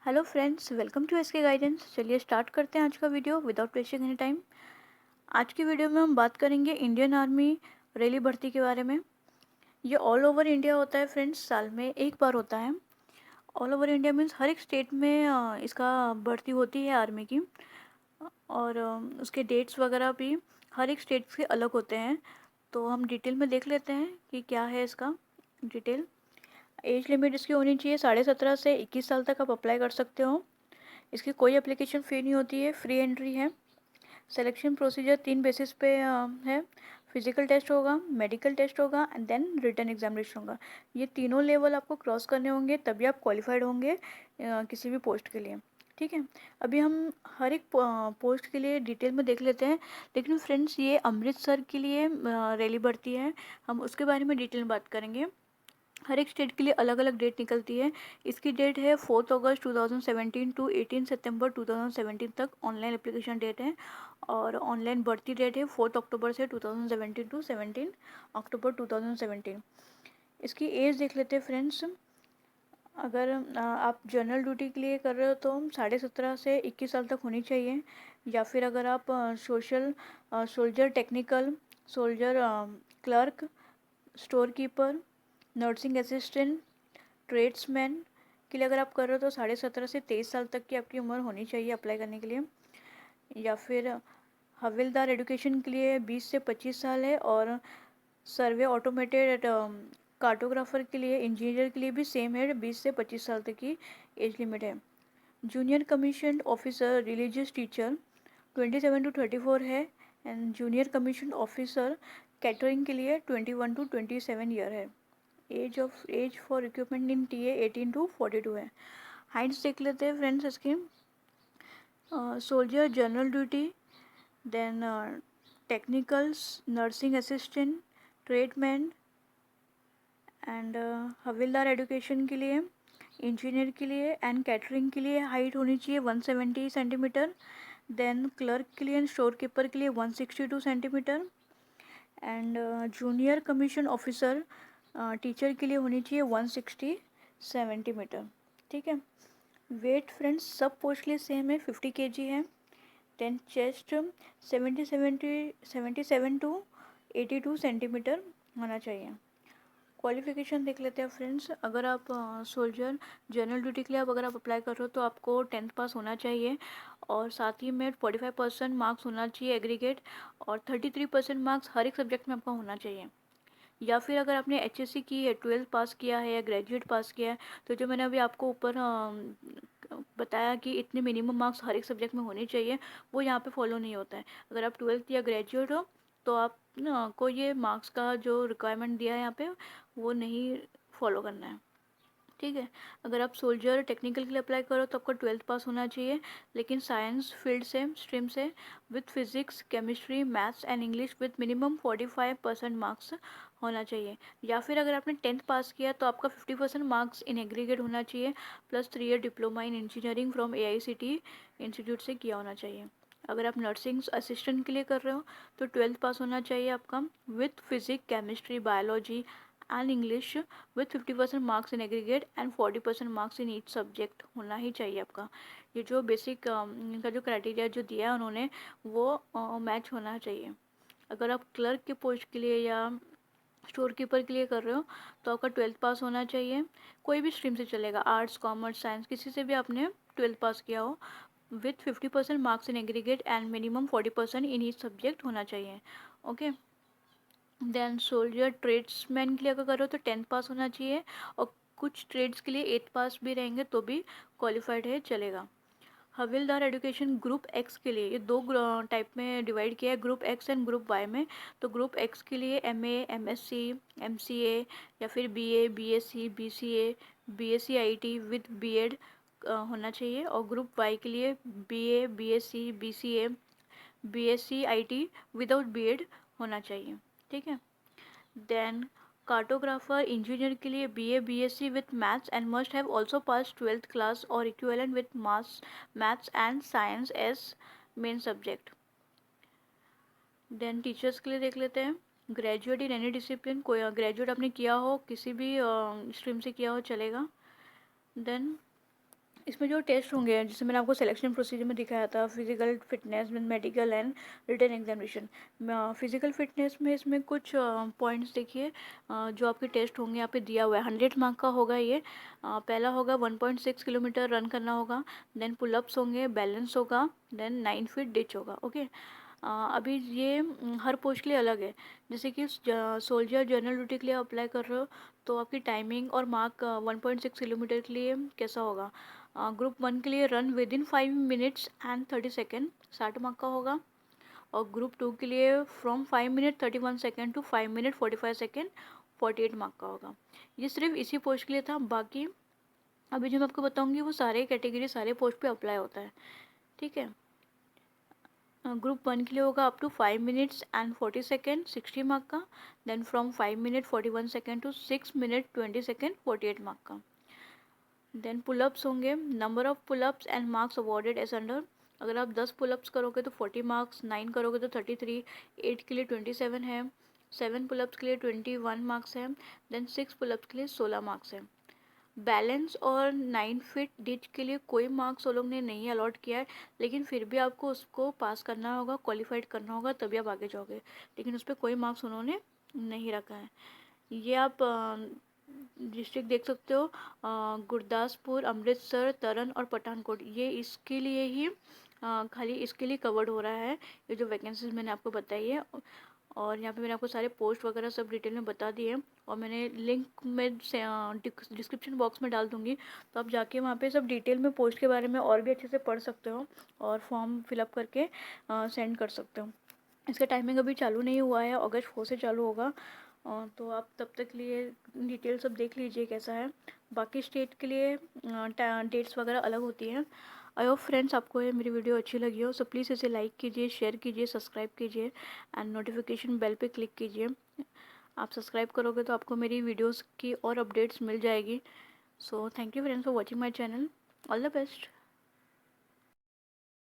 Hello friends, welcome to SK guidance. चलिए start करते हैं आज का video without wasting any time. आज की वीडियो में हम बात करेंगे इंडियन आर्मी रैली भर्ती के बारे में। ये ऑल ओवर इंडिया होता है फ्रेंड्स, साल में एक बार होता है। ऑल ओवर इंडिया मीन्स हर एक स्टेट में इसका भर्ती होती है आर्मी की। और उसके डेट्स वगैरह भी हर एक स्टेट के अलग होते हैं। तो हम डिटेल में देख लेते हैं कि क्या है इसका डिटेल। एज लिमिट इसकी होनी चाहिए 17.5 से 21 साल तक आप अप्लाई कर सकते हो। इसकी कोई एप्लीकेशन फ़ी नहीं होती है, फ्री एंट्री है। सिलेक्शन प्रोसीजर 3 बेसिस पे है। फिजिकल टेस्ट होगा, मेडिकल टेस्ट होगा एंड देन रिटन एग्जामिनेशन होगा। ये तीनों लेवल आपको क्रॉस करने होंगे तभी आप क्वालिफाइड होंगे किसी भी पोस्ट के लिए। ठीक है, अभी हम हर एक पोस्ट के लिए डिटेल में देख लेते हैं। लेकिन फ्रेंड्स, ये अमृतसर के लिए रैली भर्ती है, हम उसके बारे में डिटेल में बात करेंगे। हर एक स्टेट के लिए अलग अलग डेट निकलती है। इसकी डेट है 4 अगस्त 2017 टू 18 सितंबर 2017 तक ऑनलाइन एप्लीकेशन डेट है। और ऑनलाइन भर्ती डेट है 4 अक्टूबर से 2017 टू 17 अक्टूबर 2017। इसकी एज देख लेते हैं फ्रेंड्स। अगर आप जनरल ड्यूटी के लिए कर रहे हो तो 17.5 से 21 साल तक होनी चाहिए। या फिर अगर आप soldier technical, soldier clerk, store keeper, nursing assistant, tradesman के लिए अगर आप कर रहे हो तो 17.5 से 23 साल तक की आपकी उम्र होनी चाहिए अप्लाई करने के लिए। या फिर हवलदार एजुकेशन के लिए 20 से 25 साल है। और सर्वे ऑटोमेटेड कार्टोग्राफर के लिए, इंजीनियर के लिए भी सेम है, 20 से 25 साल तक की एज लिमिट है। Junior commission officer religious teacher 27 to 34 है। And junior commission officer catering के लिए 21 to 27 ईयर है। Age for recruitment in TA 18 to 42 है। हाइट्स देख लेते हैं फ्रेंड्स इसकी। Soldier general duty, then technicals, nursing assistant, tradesman and havildar education के लिए, इंजीनियर के लिए एंड कैटरिंग के लिए हाइट होनी चाहिए 170 सेंटीमीटर। देन क्लर्क के लिए एंड स्टोर कीपर के लिए 162 centimetre. And junior commission officer teacher के लिए होनी चाहिए 160 सेंटीमीटर। ठीक है। वेट फ्रेंड्स सब पोस्ट के लिए सेम है, 50 kg है। देन चेस्ट 77 टू 82 सेंटीमीटर होना चाहिए। क्वालिफिकेशन देख लेते हैं फ्रेंड्स। अगर आप सोल्जर जनरल ड्यूटी के लिए अगर आप अप्लाई कर रहे हो तो आपको 10th पास होना चाहिए। और साथ ही में 45% मार्क्स होना चाहिए एग्रीगेट। और 33% मार्क्स हर एक सब्जेक्ट में आपका होना चाहिए। या फिर अगर आपने एचएससी की है, 12th पास किया है या ग्रेजुएट पास किया है, तो जो मैंने अभी आपको ऊपर बताया कि इतने मिनिमम मार्क्स हर एक सब्जेक्ट में होने चाहिए, वो यहाँ पे फॉलो नहीं होता है। अगर आप 12th या ग्रेजुएट हो तो आप ना को ये मार्क्स का जो रिक्वायरमेंट दिया है यहाँ पे वो नहीं फॉलो करना है। ठीक है। अगर आप सोल्जर टेक्निकल के लिए अप्लाई करो तो आपको 12th पास होना चाहिए, लेकिन साइंस फील्ड से, स्ट्रीम से, with physics, chemistry, maths and English with minimum 45% marks होना चाहिए। या फिर अगर आपने 10th पास किया तो आपका 50% मार्क्स इन एग्रीगेट होना चाहिए, plus 3 year diploma in engineering from AICTE institute से किया होना चाहिए। अगर आप नर्सिंग असिस्टेंट के लिए कर रहे हो तो 12th पास होना चाहिए आपका, with physics, chemistry, biology and English with 50% marks in aggregate and 40% marks in each subject होना ही चाहिए आपका। ये जो बेसिक इनका जो क्राइटेरिया जो दिया है उन्होंने वो मैच होना चाहिए। अगर आप क्लर्क के पोस्ट के लिए या स्टोर कीपर के लिए कर रहे हो तो आपका 12th पास होना चाहिए। कोई भी स्ट्रीम से चलेगा, आर्ट्स, कॉमर्स, साइंस, किसी से भी आपने 12th पास किया हो, with 50% marks in aggregate and minimum 40% in each subject होना चाहिए। ओके। देन सोल्जर ट्रेड्समैन के लिए अगर करो तो 10th पास होना चाहिए। और कुछ ट्रेड्स के लिए 8th पास भी रहेंगे तो भी क्वालिफाइड है, चलेगा। हवलदार एजुकेशन ग्रुप एक्स के लिए, ये दो टाइप में डिवाइड किया है, group X and group Y में। तो ग्रुप एक्स के लिए MA, MSc, MCA या फिर BA, BSc, BCA, BSc IT with BEd होना चाहिए। और ग्रुप वाई के लिए BA, BSc, BCA, BSc IT without BEd होना चाहिए। ठीक है। देन कार्टोग्राफर इंजीनियर के लिए BA, BSc with maths and must have also pass 12th class और equivalent with maths and science as main subject. Then teachers के लिए देख लेते हैं। ग्रेजुएट इन एनी डिसिप्लिन, कोई ग्रेजुएट आपने किया हो, किसी भी स्ट्रीम से किया हो चलेगा। देन इसमें जो टेस्ट होंगे, जैसे मैंने आपको सिलेक्शन प्रोसीजर में दिखाया था, physical fitness, medical and written examination. Physical fitness में इसमें कुछ पॉइंट्स देखिए जो आपके टेस्ट होंगे यहाँ पे दिया हुआ है। 100 मार्क का होगा ये। पहला होगा 1.6 किलोमीटर रन करना होगा, देन पुलअप्स होंगे, बैलेंस होगा, देन 9 फीट डिच होगा। ओके। अभी ये हर पोस्ट के लिए अलग है। जैसे कि सोल्जर जनरल ड्यूटी के लिए अप्लाई कर रहे हो तो आपकी टाइमिंग और मार्क 1.6 किलोमीटर के लिए कैसा होगा। ग्रुप 1 के लिए run within 5 minutes and 30 second, 60 mark का होगा। और ग्रुप 2 के लिए from 5 minute 31 second to 5 minute 45 second, 48 mark का होगा। ये सिर्फ इसी पोस्ट के लिए था। बाकी अभी जो मैं आपको बताऊंगी वो सारे कैटेगरी सारे पोस्ट पे अप्लाई होता है। ठीक है। ग्रुप 1 के लिए होगा up to 5 minutes and 40 second, 60 mark का। Then from 5 minute 41 second to 6 minute 20 second, 48 mark का। देन पुलअप्स होंगे, number of pullups and marks awarded as under. अगर आप 10 पुलअप्स करोगे तो 40 मार्क्स, 9 करोगे तो 33, 8 के लिए 27 है, 7 पुलअप्स के लिए 21 मार्क्स है, देन 6 पुलअप्स के लिए 16 मार्क्स है। बैलेंस और 9 फीट डिच के लिए कोई मार्क्स वो लोग ने नहीं अलॉट किया है, लेकिन फिर भी आपको उसको पास करना होगा, क्वालिफाइड करना होगा, तभी आप आगे जाओगे। लेकिन उस पर कोई मार्क्स उन्होंने नहीं रखा है। ये आप डिस्ट्रिक्ट देख सकते हो, गुरदासपुर, अमृतसर, तरन और पठानकोट, ये इसके लिए ही खाली इसके लिए कवर्ड हो रहा है, ये जो वैकेंसीज मैंने आपको बताई है। और यहाँ पे मैंने आपको सारे पोस्ट वगैरह सब डिटेल में बता दिए, और मैंने लिंक में डिस्क्रिप्शन बॉक्स में डाल दूँगी, तो आप जाके वहाँ पे सब डिटेल में पोस्ट के बारे में और भी अच्छे से पढ़ सकते हो और फॉर्म फिलअप करके सेंड कर सकते हो। इसका टाइमिंग अभी चालू नहीं हुआ है, अगस्त 4 से चालू होगा। तो आप तब तक लिए डिटेल सब देख लीजिए कैसा है। बाकी स्टेट के लिए डेट्स वगैरह अलग होती हैं। आई होप फ्रेंड्स आपको ये मेरी वीडियो अच्छी लगी हो, सो प्लीज़ इसे लाइक कीजिए, शेयर कीजिए, सब्सक्राइब कीजिए एंड नोटिफिकेशन बेल पे क्लिक कीजिए। आप सब्सक्राइब करोगे तो आपको मेरी वीडियोस की और अपडेट्स मिल जाएगी। So thank you friends for watching my channel. All the best.